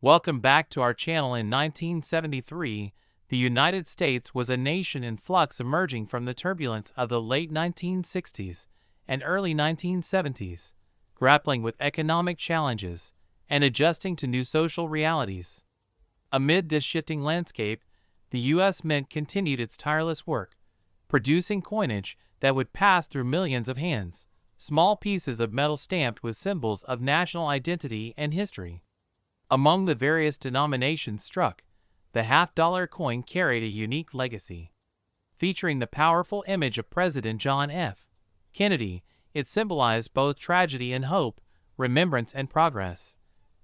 Welcome back to our channel. In 1973, the United States was a nation in flux, emerging from the turbulence of the late 1960s and early 1970s, grappling with economic challenges and adjusting to new social realities. Amid this shifting landscape, the U.S. Mint continued its tireless work, producing coinage that would pass through millions of hands, small pieces of metal stamped with symbols of national identity and history. Among the various denominations struck, the half-dollar coin carried a unique legacy. Featuring the powerful image of President John F. Kennedy, it symbolized both tragedy and hope, remembrance and progress.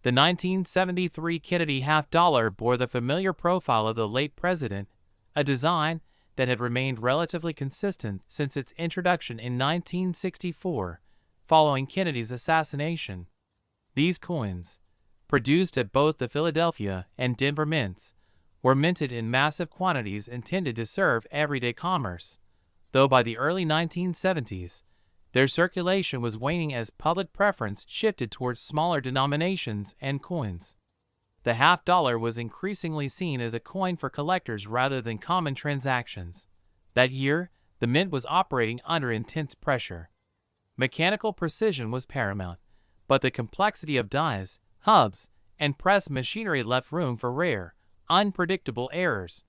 The 1973 Kennedy half-dollar bore the familiar profile of the late president, a design that had remained relatively consistent since its introduction in 1964, following Kennedy's assassination. These coins, produced at both the Philadelphia and Denver mints, were minted in massive quantities intended to serve everyday commerce, though by the early 1970s, their circulation was waning as public preference shifted towards smaller denominations and coins. The half-dollar was increasingly seen as a coin for collectors rather than common transactions. That year, the mint was operating under intense pressure. Mechanical precision was paramount, but the complexity of dies, hubs, and press machinery left room for rare, unpredictable errors.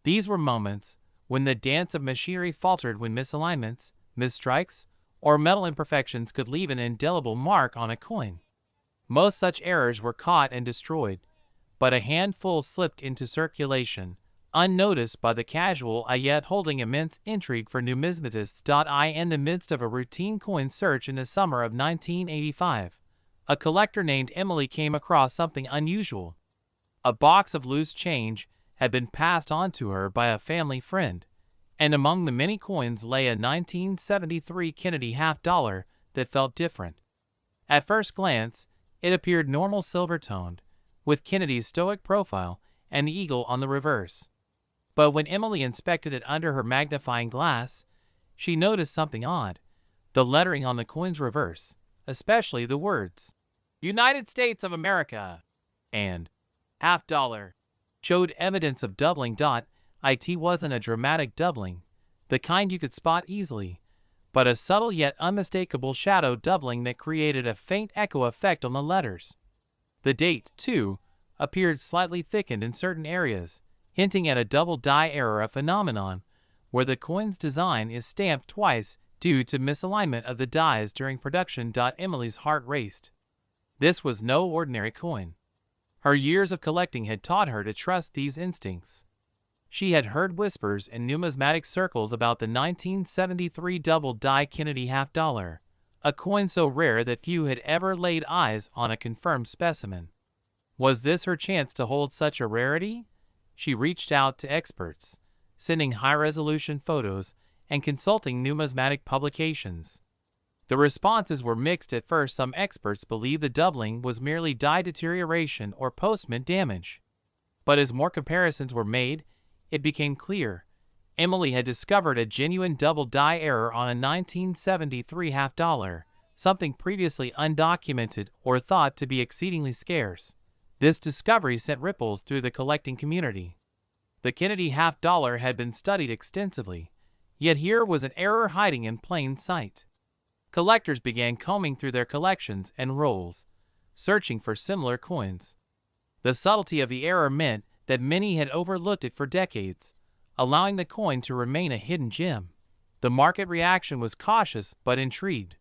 These were moments when the dance of machinery faltered, when misalignments, misstrikes, or metal imperfections could leave an indelible mark on a coin. Most such errors were caught and destroyed, but a handful slipped into circulation, unnoticed by the casual eye, yet holding immense intrigue for numismatists. In the midst of a routine coin search in the summer of 1985, a collector named Emily came across something unusual. A box of loose change had been passed on to her by a family friend, and among the many coins lay a 1973 Kennedy half-dollar that felt different. At first glance, it appeared normal silver-toned, with Kennedy's stoic profile and the eagle on the reverse. But when Emily inspected it under her magnifying glass, she noticed something odd: the lettering on the coin's reverse, especially the words "United States of America" and "half-dollar," showed evidence of doubling. It wasn't a dramatic doubling, the kind you could spot easily, but a subtle yet unmistakable shadow doubling that created a faint echo effect on the letters. The date, too, appeared slightly thickened in certain areas, hinting at a double die error, a phenomenon where the coin's design is stamped twice due to misalignment of the dies during production. Emily's heart raced. This was no ordinary coin. Her years of collecting had taught her to trust these instincts. She had heard whispers in numismatic circles about the 1973 double-die Kennedy half-dollar, a coin so rare that few had ever laid eyes on a confirmed specimen. Was this her chance to hold such a rarity? She reached out to experts, sending high-resolution photos and consulting numismatic publications. The responses were mixed. At first, some experts believed the doubling was merely die deterioration or post-mint damage. But as more comparisons were made, it became clear Emily had discovered a genuine double die error on a 1973 half-dollar, something previously undocumented or thought to be exceedingly scarce. This discovery sent ripples through the collecting community. The Kennedy half-dollar had been studied extensively, yet here was an error hiding in plain sight. Collectors began combing through their collections and rolls, searching for similar coins. The subtlety of the error meant that many had overlooked it for decades, allowing the coin to remain a hidden gem. The market reaction was cautious but intrigued.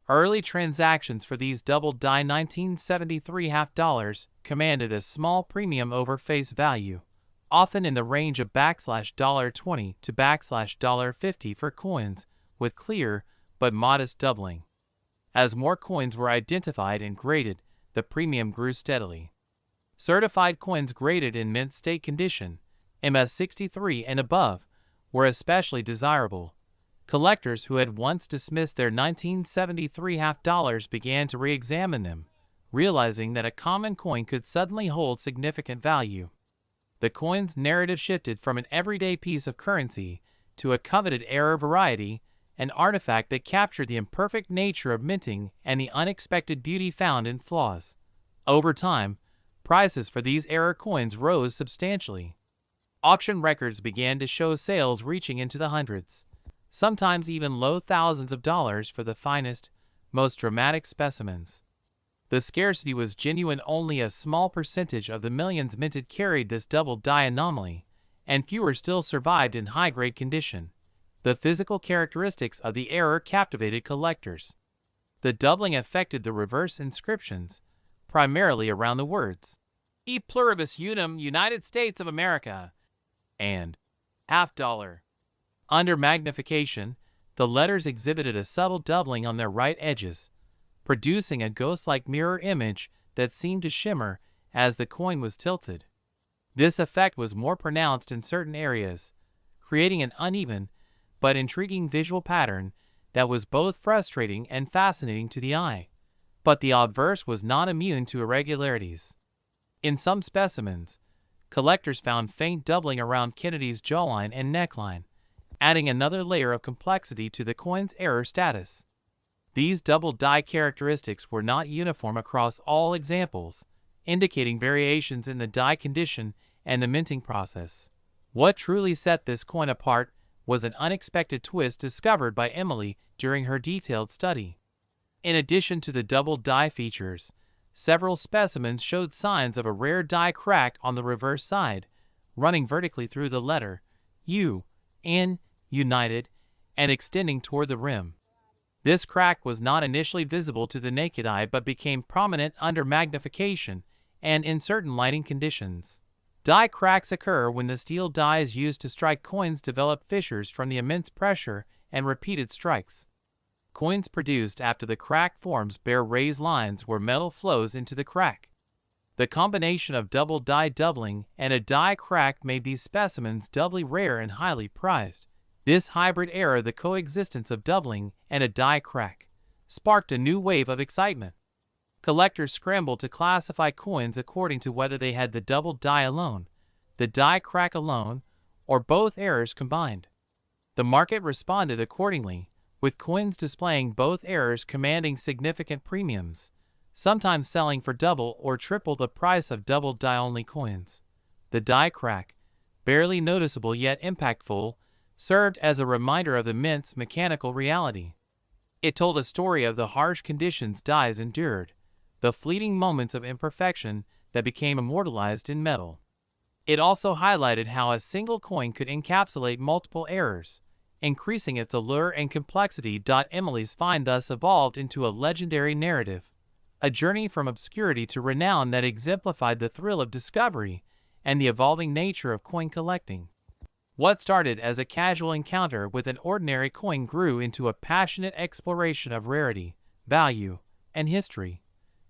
Early transactions for these double-die 1973 half-dollars commanded a small premium over face value, often in the range of $20 to $50 for coins with clear but modest doubling. As more coins were identified and graded, the premium grew steadily. Certified coins graded in mint state condition, MS63 and above, were especially desirable. Collectors who had once dismissed their 1973 half-dollars began to re-examine them, realizing that a common coin could suddenly hold significant value. The coin's narrative shifted from an everyday piece of currency to a coveted error variety, an artifact that captured the imperfect nature of minting and the unexpected beauty found in flaws. Over time, prices for these era coins rose substantially. Auction records began to show sales reaching into the hundreds, sometimes even low thousands of dollars for the finest, most dramatic specimens. The scarcity was genuine. Only a small percentage of the millions minted carried this double die anomaly, and fewer still survived in high-grade condition. The physical characteristics of the era captivated collectors. The doubling affected the reverse inscriptions, primarily around the words E pluribus unum United States of America and $half. Under magnification, the letters exhibited a subtle doubling on their right edges, producing a ghost-like mirror image that seemed to shimmer as the coin was tilted. This effect was more pronounced in certain areas, creating an uneven but intriguing visual pattern that was both frustrating and fascinating to the eye. But the obverse was not immune to irregularities. In some specimens, collectors found faint doubling around Kennedy's jawline and neckline, adding another layer of complexity to the coin's error status. These double die characteristics were not uniform across all examples, indicating variations in the die condition and the minting process. What truly set this coin apart was an unexpected twist discovered by Emily during her detailed study. In addition to the double die features, several specimens showed signs of a rare die crack on the reverse side, running vertically through the letter U in United and extending toward the rim. This crack was not initially visible to the naked eye but became prominent under magnification and in certain lighting conditions. Die cracks occur when the steel dies used to strike coins develop fissures from the immense pressure and repeated strikes. Coins produced after the crack forms bear raised lines where metal flows into the crack. The combination of double die doubling and a die crack made these specimens doubly rare and highly prized. This hybrid era, the coexistence of doubling and a die crack, sparked a new wave of excitement. Collectors scrambled to classify coins according to whether they had the double die alone, the die crack alone, or both errors combined. The market responded accordingly, with coins displaying both errors commanding significant premiums, sometimes selling for double or triple the price of double die-only coins. The die crack, barely noticeable yet impactful, served as a reminder of the mint's mechanical reality. It told a story of the harsh conditions dies endured, the fleeting moments of imperfection that became immortalized in metal. It also highlighted how a single coin could encapsulate multiple errors, increasing its allure and complexity. Emily's find thus evolved into a legendary narrative, a journey from obscurity to renown that exemplified the thrill of discovery and the evolving nature of coin collecting. What started as a casual encounter with an ordinary coin grew into a passionate exploration of rarity, value, and history.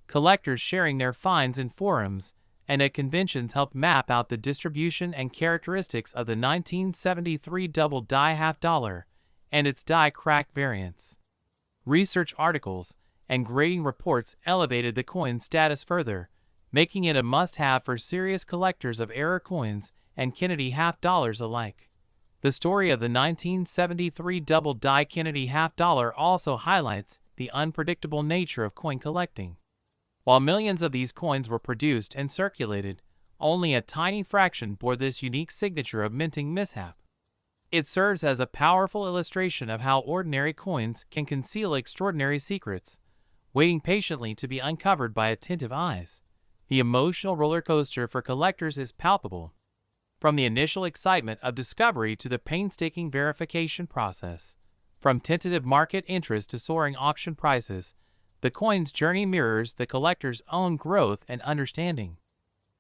Collectors sharing their finds in forums and at conventions helped map out the distribution and characteristics of the 1973 double die $half and its die crack variants. Research articles and grading reports elevated the coin's status further, making it a must-have for serious collectors of error coins and Kennedy $half alike. The story of the 1973 double die Kennedy $half also highlights the unpredictable nature of coin collecting. While millions of these coins were produced and circulated, only a tiny fraction bore this unique signature of minting mishap. It serves as a powerful illustration of how ordinary coins can conceal extraordinary secrets, waiting patiently to be uncovered by attentive eyes. The emotional roller coaster for collectors is palpable. From the initial excitement of discovery to the painstaking verification process, from tentative market interest to soaring auction prices, the coin's journey mirrors the collector's own growth and understanding.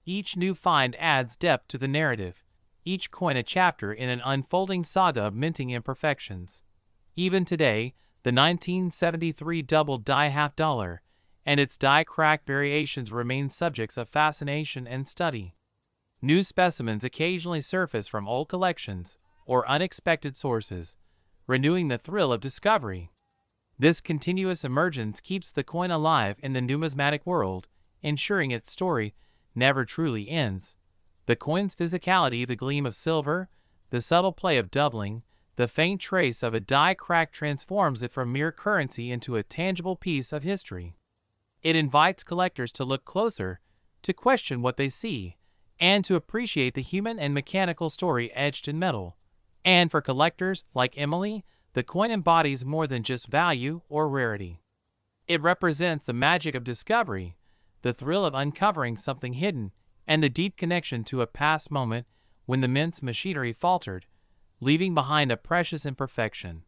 Each new find adds depth to the narrative, each coin a chapter in an unfolding saga of minting imperfections. Even today, the 1973 double die $half and its die crack variations remain subjects of fascination and study. New specimens occasionally surface from old collections or unexpected sources, renewing the thrill of discovery. This continuous emergence keeps the coin alive in the numismatic world, ensuring its story never truly ends. The coin's physicality, the gleam of silver, the subtle play of doubling, the faint trace of a die crack transforms it from mere currency into a tangible piece of history. It invites collectors to look closer, to question what they see, and to appreciate the human and mechanical story etched in metal. And for collectors like Emily, the coin embodies more than just value or rarity. It represents the magic of discovery, the thrill of uncovering something hidden, and the deep connection to a past moment when the mint's machinery faltered, leaving behind a precious imperfection.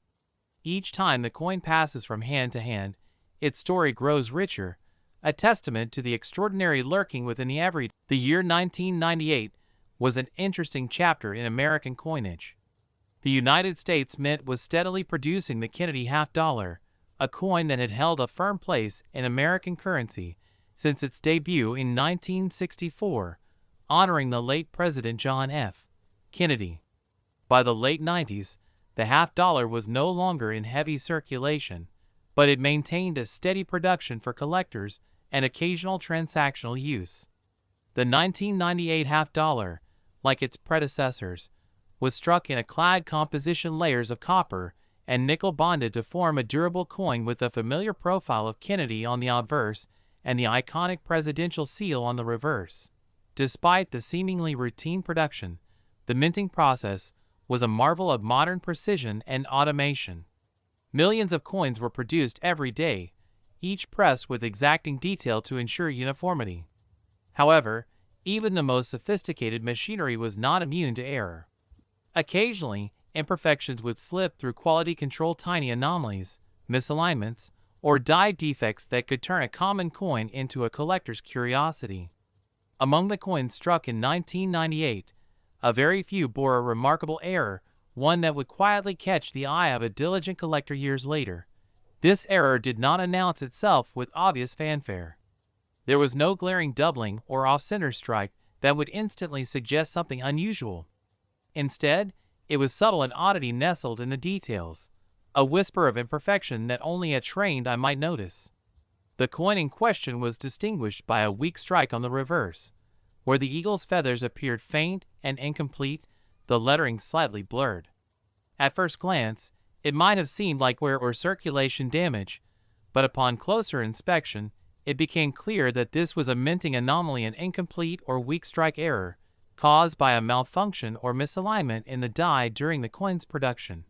Each time the coin passes from hand to hand, its story grows richer, a testament to the extraordinary lurking within the everyday. The year 1998 was an interesting chapter in American coinage. The United States Mint was steadily producing the Kennedy half-dollar, a coin that had held a firm place in American currency since its debut in 1964, honoring the late President John F. Kennedy. By the late 90s, the half-dollar was no longer in heavy circulation, but it maintained a steady production for collectors and occasional transactional use. The 1998 half-dollar, like its predecessors, was struck in a clad composition layers of copper and nickel bonded to form a durable coin with the familiar profile of Kennedy on the obverse and the iconic presidential seal on the reverse. Despite the seemingly routine production, the minting process was a marvel of modern precision and automation. Millions of coins were produced every day, each pressed with exacting detail to ensure uniformity. However, even the most sophisticated machinery was not immune to error. Occasionally, imperfections would slip through quality control, tiny anomalies, misalignments, or die defects that could turn a common coin into a collector's curiosity. Among the coins struck in 1998, a very few bore a remarkable error, one that would quietly catch the eye of a diligent collector years later. This error did not announce itself with obvious fanfare. There was no glaring doubling or off-center strike that would instantly suggest something unusual. Instead, it was subtle and oddity nestled in the details, a whisper of imperfection that only a trained eye might notice. The coin in question was distinguished by a weak strike on the reverse, where the eagle's feathers appeared faint and incomplete, the lettering slightly blurred. At first glance, it might have seemed like wear or circulation damage, but upon closer inspection, it became clear that this was a minting anomaly, an incomplete or weak strike error, caused by a malfunction or misalignment in the die during the coin's production.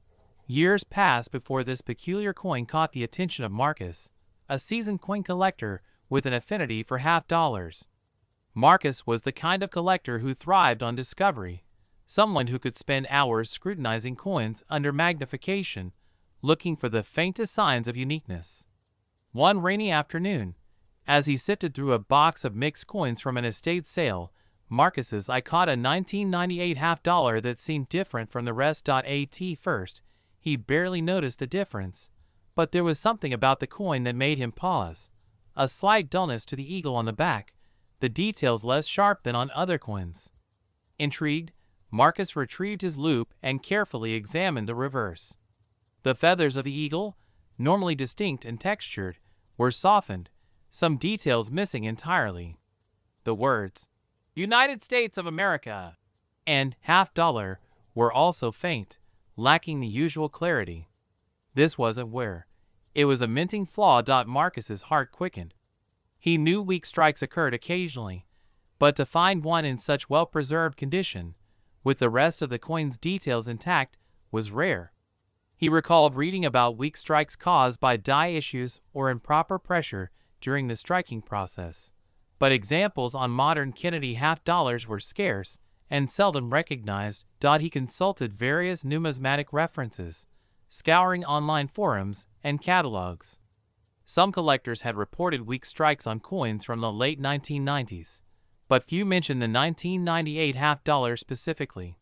Years passed before this peculiar coin caught the attention of Marcus, a seasoned coin collector with an affinity for half-dollars. Marcus was the kind of collector who thrived on discovery, someone who could spend hours scrutinizing coins under magnification, looking for the faintest signs of uniqueness. One rainy afternoon, as he sifted through a box of mixed coins from an estate sale, Marcus's eye caught a 1998 half-dollar that seemed different from the rest. At first, he barely noticed the difference, but there was something about the coin that made him pause. A slight dullness to the eagle on the back, the details less sharp than on other coins. Intrigued, Marcus retrieved his loupe and carefully examined the reverse. The feathers of the eagle, normally distinct and textured, were softened, some details missing entirely. The words, "United States of America," and half-dollar were also faint, lacking the usual clarity. This wasn't wear. It was a minting flaw. Marcus's heart quickened. He knew weak strikes occurred occasionally, but to find one in such well-preserved condition, with the rest of the coin's details intact, was rare. He recalled reading about weak strikes caused by die issues or improper pressure during the striking process, but examples on modern Kennedy half-dollars were scarce and seldom recognized. He consulted various numismatic references, scouring online forums and catalogs. Some collectors had reported weak strikes on coins from the late 1990s, but few mentioned the 1998 half-dollar specifically.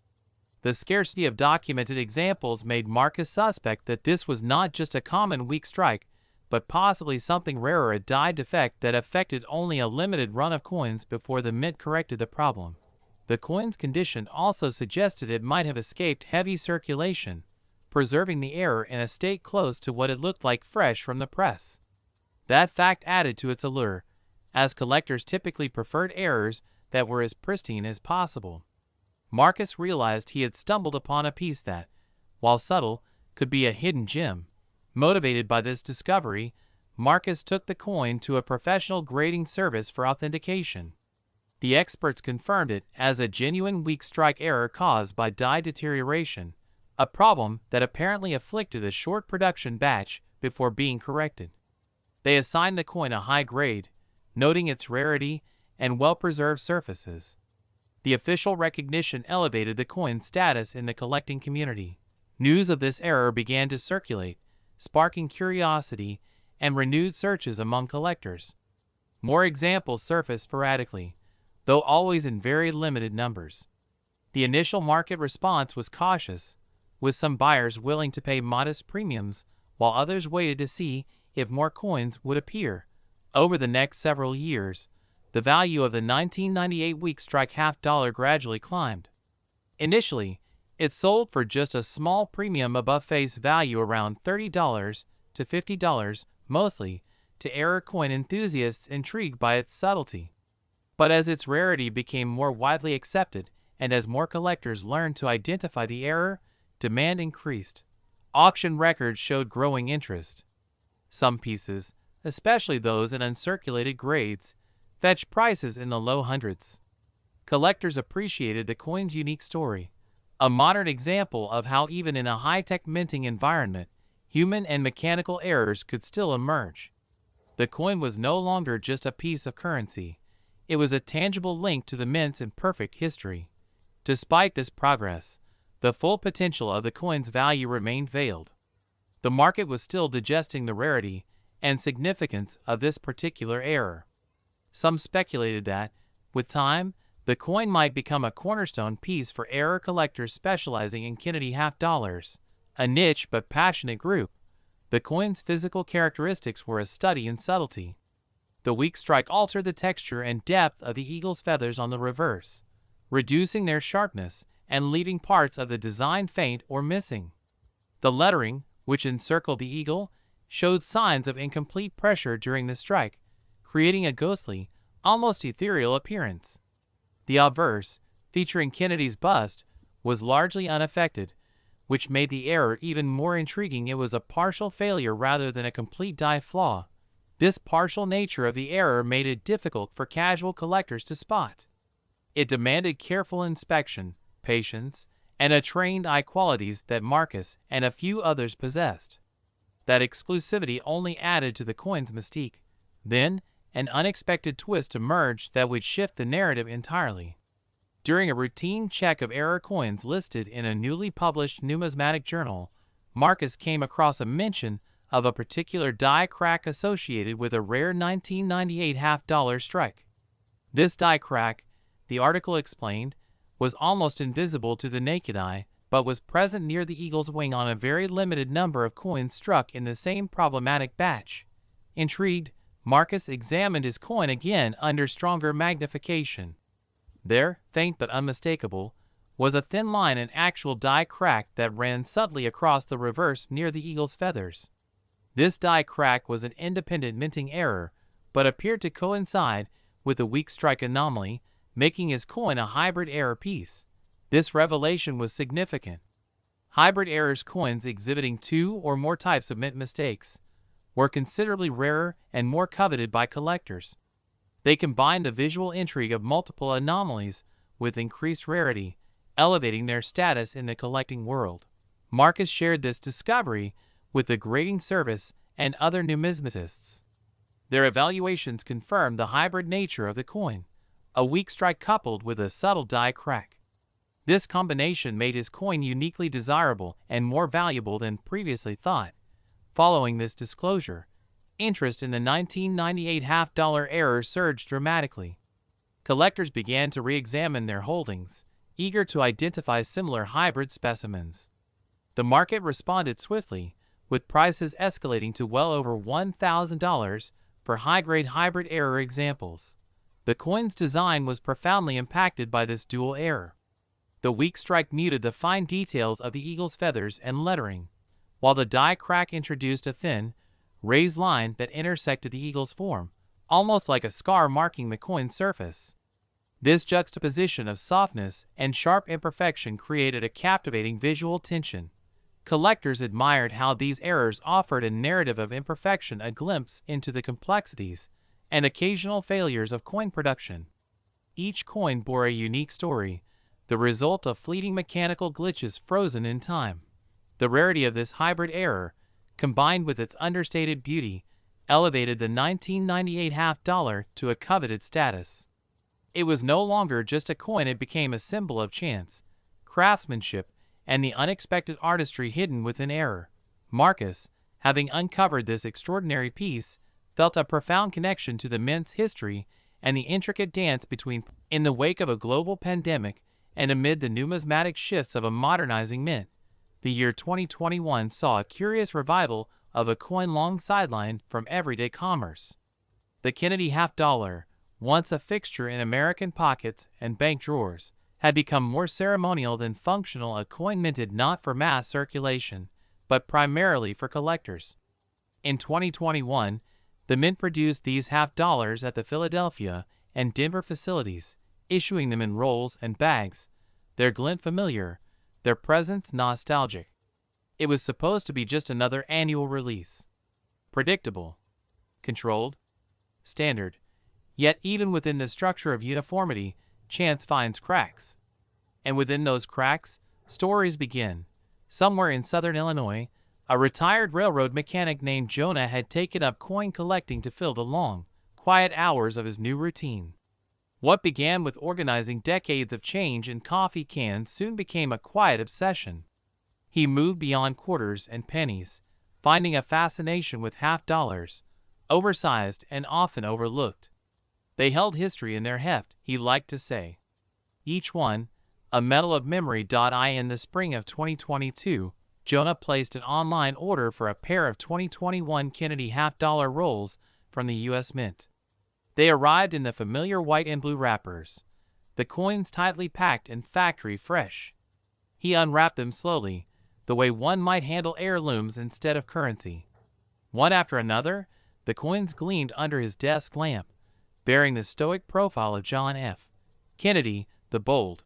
The scarcity of documented examples made Marcus suspect that this was not just a common weak strike, but possibly something rarer, a die defect that affected only a limited run of coins before the mint corrected the problem. The coin's condition also suggested it might have escaped heavy circulation, preserving the error in a state close to what it looked like fresh from the press. That fact added to its allure, as collectors typically preferred errors that were as pristine as possible. Marcus realized he had stumbled upon a piece that, while subtle, could be a hidden gem. Motivated by this discovery, Marcus took the coin to a professional grading service for authentication. The experts confirmed it as a genuine weak strike error caused by die deterioration, a problem that apparently afflicted a short production batch before being corrected. They assigned the coin a high grade, noting its rarity and well-preserved surfaces. The official recognition elevated the coin's status in the collecting community. News of this error began to circulate, sparking curiosity and renewed searches among collectors. More examples surfaced sporadically, though always in very limited numbers. The initial market response was cautious, with some buyers willing to pay modest premiums while others waited to see if more coins would appear. Over the next several years, the value of the 1998 weak strike half-dollar gradually climbed. Initially, it sold for just a small premium above face value around $30 to $50, mostly to error coin enthusiasts intrigued by its subtlety. But as its rarity became more widely accepted and as more collectors learned to identify the error, demand increased. Auction records showed growing interest. Some pieces, especially those in uncirculated grades, fetched prices in the low hundreds. Collectors appreciated the coin's unique story, a modern example of how even in a high-tech minting environment, human and mechanical errors could still emerge. The coin was no longer just a piece of currency. It was a tangible link to the mint's imperfect history. Despite this progress, the full potential of the coin's value remained veiled. The market was still digesting the rarity and significance of this particular error. Some speculated that, with time, the coin might become a cornerstone piece for error collectors specializing in Kennedy half-dollars, a niche but passionate group. The coin's physical characteristics were a study in subtlety. The weak strike altered the texture and depth of the eagle's feathers on the reverse, reducing their sharpness and leaving parts of the design faint or missing. The lettering, which encircled the eagle, showed signs of incomplete pressure during the strike, creating a ghostly, almost ethereal appearance. The obverse, featuring Kennedy's bust, was largely unaffected, which made the error even more intriguing. It was a partial failure rather than a complete die flaw. This partial nature of the error made it difficult for casual collectors to spot. It demanded careful inspection, patience, and a trained eye, qualities that Marcus and a few others possessed. That exclusivity only added to the coin's mystique. Then, an unexpected twist emerged that would shift the narrative entirely. During a routine check of error coins listed in a newly published numismatic journal, Marcus came across a mention of a particular die crack associated with a rare 1998 half-dollar strike. This die crack, the article explained, was almost invisible to the naked eye, but was present near the eagle's wing on a very limited number of coins struck in the same problematic batch. Intrigued, Marcus examined his coin again under stronger magnification. There, faint but unmistakable, was a thin line, an actual die crack that ran subtly across the reverse near the eagle's feathers. This die crack was an independent minting error, but appeared to coincide with the weak strike anomaly, making his coin a hybrid error piece. This revelation was significant. Hybrid errors, coins exhibiting two or more types of mint mistakes, were considerably rarer and more coveted by collectors. They combined the visual intrigue of multiple anomalies with increased rarity, elevating their status in the collecting world. Marcus shared this discovery with the grading service and other numismatists. Their evaluations confirmed the hybrid nature of the coin, a weak strike coupled with a subtle die crack. This combination made his coin uniquely desirable and more valuable than previously thought. Following this disclosure, interest in the 1998 half-dollar error surged dramatically. Collectors began to re-examine their holdings, eager to identify similar hybrid specimens. The market responded swiftly, with prices escalating to well over $1,000 for high-grade hybrid error examples. The coin's design was profoundly impacted by this dual error. The weak strike muted the fine details of the eagle's feathers and lettering, while the die crack introduced a thin, raised line that intersected the eagle's form, almost like a scar marking the coin's surface. This juxtaposition of softness and sharp imperfection created a captivating visual tension. Collectors admired how these errors offered a narrative of imperfection, a glimpse into the complexities and occasional failures of coin production. Each coin bore a unique story, the result of fleeting mechanical glitches frozen in time. The rarity of this hybrid error, combined with its understated beauty, elevated the 1998 half dollar to a coveted status. It was no longer just a coin, it became a symbol of chance, craftsmanship, and the unexpected artistry hidden within error. Marcus, having uncovered this extraordinary piece, felt a profound connection to the mint's history and the intricate dance between. In the wake of a global pandemic and amid the numismatic shifts of a modernizing mint, the year 2021 saw a curious revival of a coin long sidelined from everyday commerce. The Kennedy half dollar, once a fixture in American pockets and bank drawers, had become more ceremonial than functional, a coin minted not for mass circulation, but primarily for collectors. In 2021, the mint produced these half dollars at the Philadelphia and Denver facilities, issuing them in rolls and bags, their glint familiar, their presence nostalgic. It was supposed to be just another annual release. Predictable, controlled, standard. Yet even within the structure of uniformity, chance finds cracks. And within those cracks, stories begin. Somewhere in southern Illinois, a retired railroad mechanic named Jonah had taken up coin collecting to fill the long, quiet hours of his new routine. What began with organizing decades of change in coffee cans soon became a quiet obsession. He moved beyond quarters and pennies, finding a fascination with half dollars, oversized and often overlooked. They held history in their heft, he liked to say. Each one, a medal of memory. In the spring of 2022, Jonah placed an online order for a pair of 2021 Kennedy half-dollar rolls from the U.S. Mint. They arrived in the familiar white and blue wrappers, the coins tightly packed and factory fresh. He unwrapped them slowly, the way one might handle heirlooms instead of currency. One after another, the coins gleamed under his desk lamp, bearing the stoic profile of John F. Kennedy, the bold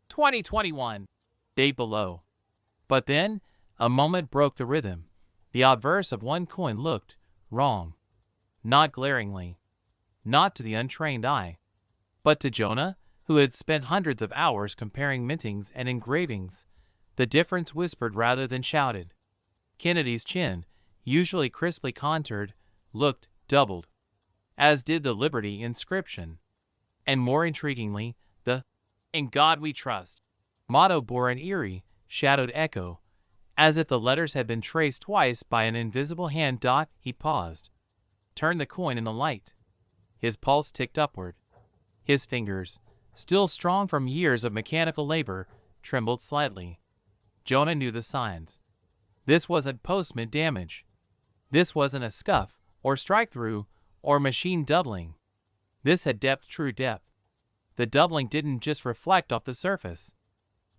2021 date below. But then, a moment broke the rhythm. The obverse of one coin looked wrong. Not glaringly, not to the untrained eye, but to Jonah, who had spent hundreds of hours comparing mintings and engravings. The difference whispered rather than shouted. Kennedy's chin, usually crisply contoured, looked doubled, as did the Liberty inscription. And more intriguingly, the "In God We Trust" motto bore an eerie, shadowed echo, as if the letters had been traced twice by an invisible hand. He paused, turned the coin in the light. His pulse ticked upward. His fingers, still strong from years of mechanical labor, trembled slightly. Jonah knew the signs. This wasn't postmint damage. This wasn't a scuff, or strike-through, or machine doubling. This had depth, true depth. The doubling didn't just reflect off the surface.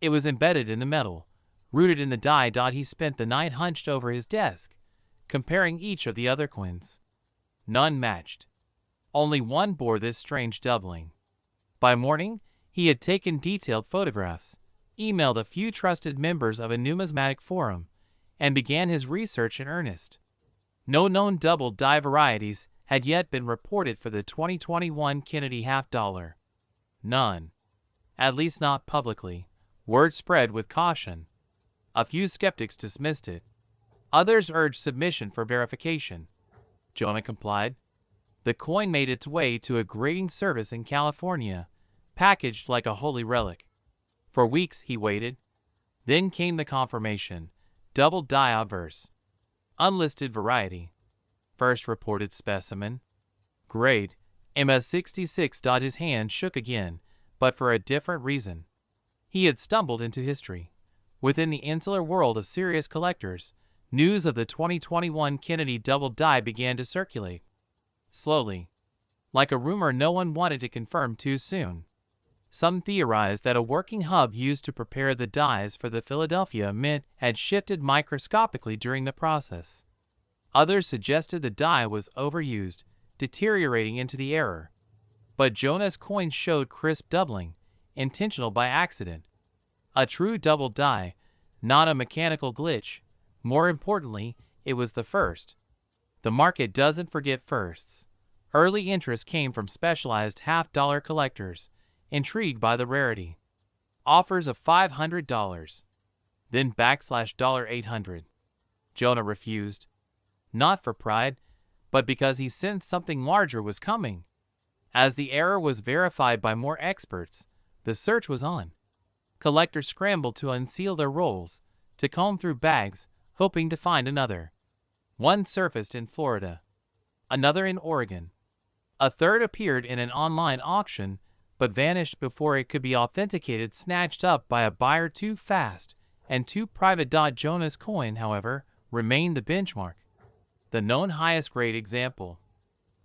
It was embedded in the metal, rooted in the die. He spent the night hunched over his desk, comparing each of the other coins. None matched. Only one bore this strange doubling. By morning, he had taken detailed photographs, emailed a few trusted members of a numismatic forum, and began his research in earnest. No known double die varieties had yet been reported for the 2021 Kennedy half-dollar. None. At least not publicly. Word spread with caution. A few skeptics dismissed it. Others urged submission for verification. Jonah complied. The coin made its way to a grading service in California, packaged like a holy relic. For weeks he waited. Then came the confirmation. Double die obverse. Unlisted variety. First reported specimen. Grade MS66. His hand shook again, but for a different reason. He had stumbled into history. Within the insular world of serious collectors, news of the 2021 Kennedy double die began to circulate. Slowly. Like a rumor no one wanted to confirm too soon. Some theorized that a working hub used to prepare the dies for the Philadelphia Mint had shifted microscopically during the process. Others suggested the die was overused, deteriorating into the error. But Jonah's coin showed crisp doubling, intentional by accident. A true double die, not a mechanical glitch. More importantly, it was the first. The market doesn't forget firsts. Early interest came from specialized half-dollar collectors, intrigued by the rarity. Offers of $500. Then $800. Jonah refused. Not for pride, but because he sensed something larger was coming. As the error was verified by more experts, the search was on. Collectors scrambled to unseal their rolls, to comb through bags, hoping to find another. One surfaced in Florida, another in Oregon. A third appeared in an online auction, but vanished before it could be authenticated, snatched up by a buyer too fast, and too private. Jonah's coin, however, remained the benchmark, the known highest grade example.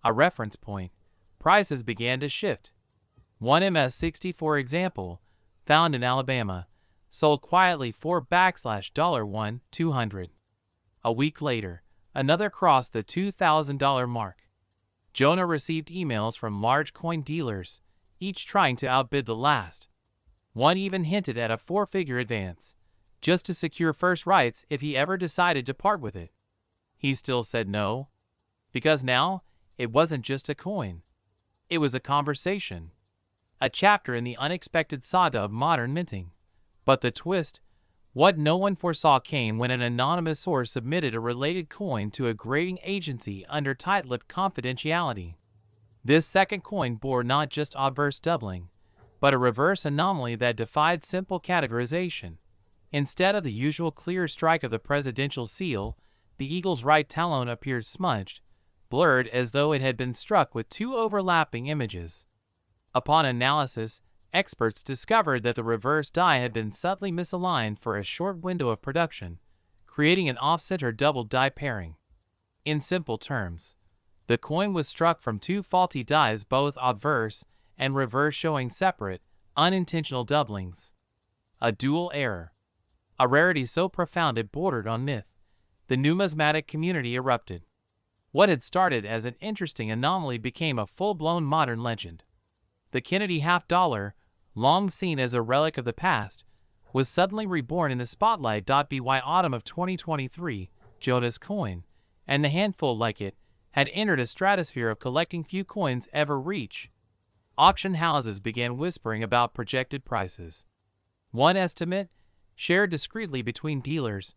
A reference point, prices began to shift. One MS-64 example, found in Alabama, sold quietly for $200. A week later, another crossed the $2,000 mark. Jonah received emails from large coin dealers, each trying to outbid the last. One even hinted at a four-figure advance, just to secure first rights if he ever decided to part with it. He still said no, because now it wasn't just a coin. It was a conversation, a chapter in the unexpected saga of modern minting. But the twist, what no one foresaw, came when an anonymous source submitted a related coin to a grading agency under tight-lipped confidentiality. This second coin bore not just obverse doubling, but a reverse anomaly that defied simple categorization. Instead of the usual clear strike of the presidential seal, the eagle's right talon appeared smudged, blurred, as though it had been struck with two overlapping images. Upon analysis, experts discovered that the reverse die had been subtly misaligned for a short window of production, creating an off-center double die pairing. In simple terms, the coin was struck from two faulty dies, both obverse and reverse, showing separate, unintentional doublings. A dual error. A rarity so profound it bordered on myth. The numismatic community erupted. What had started as an interesting anomaly became a full-blown modern legend. The Kennedy half-dollar, long seen as a relic of the past, was suddenly reborn in the spotlight. By autumn of 2023, Jonah's coin, and the handful like it, had entered a stratosphere of collecting few coins ever reach. Auction houses began whispering about projected prices. One estimate, shared discreetly between dealers,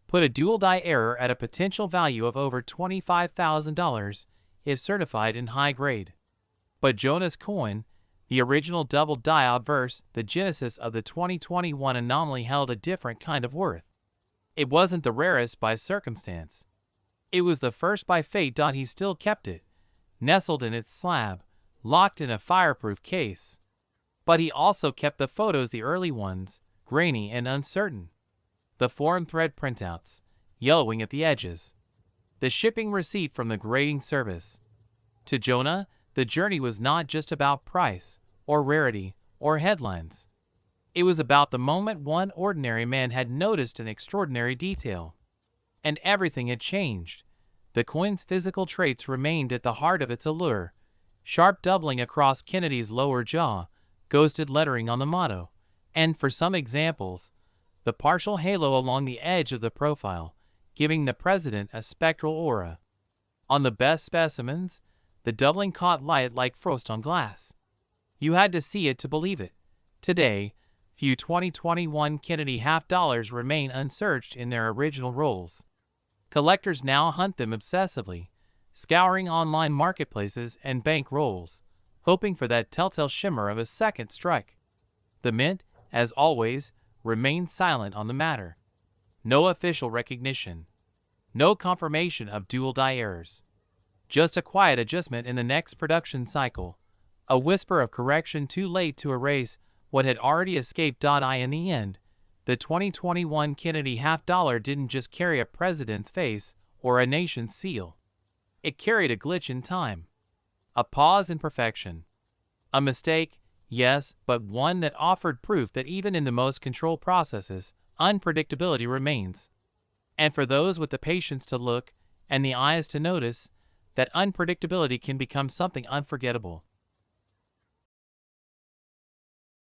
put a dual die error at a potential value of over $25,000 if certified in high grade. But Jonah's coin, the original double die obverse, the genesis of the 2021 anomaly, held a different kind of worth. It wasn't the rarest by circumstance. It was the first by fate. He still kept it, nestled in its slab, locked in a fireproof case. But he also kept the photos, the early ones, grainy and uncertain. The foreign thread printouts, yellowing at the edges. The shipping receipt from the grading service. To Jonah, the journey was not just about price, or rarity, or headlines. It was about the moment one ordinary man had noticed an extraordinary detail. And everything had changed. The coin's physical traits remained at the heart of its allure. Sharp doubling across Kennedy's lower jaw, ghosted lettering on the motto, and, for some examples, the partial halo along the edge of the profile, giving the president a spectral aura. On the best specimens, the doubling caught light like frost on glass. You had to see it to believe it. Today, few 2021 Kennedy half-dollars remain unsearched in their original rolls. Collectors now hunt them obsessively, scouring online marketplaces and bank rolls, hoping for that telltale shimmer of a second strike. The mint, as always, remained silent on the matter. No official recognition. No confirmation of dual die errors. Just a quiet adjustment in the next production cycle. A whisper of correction too late to erase what had already escaped. In the end, the 2021 Kennedy half-dollar didn't just carry a president's face or a nation's seal. It carried a glitch in time. A pause in perfection. A mistake, yes, but one that offered proof that even in the most controlled processes, unpredictability remains. And for those with the patience to look and the eyes to notice, that unpredictability can become something unforgettable.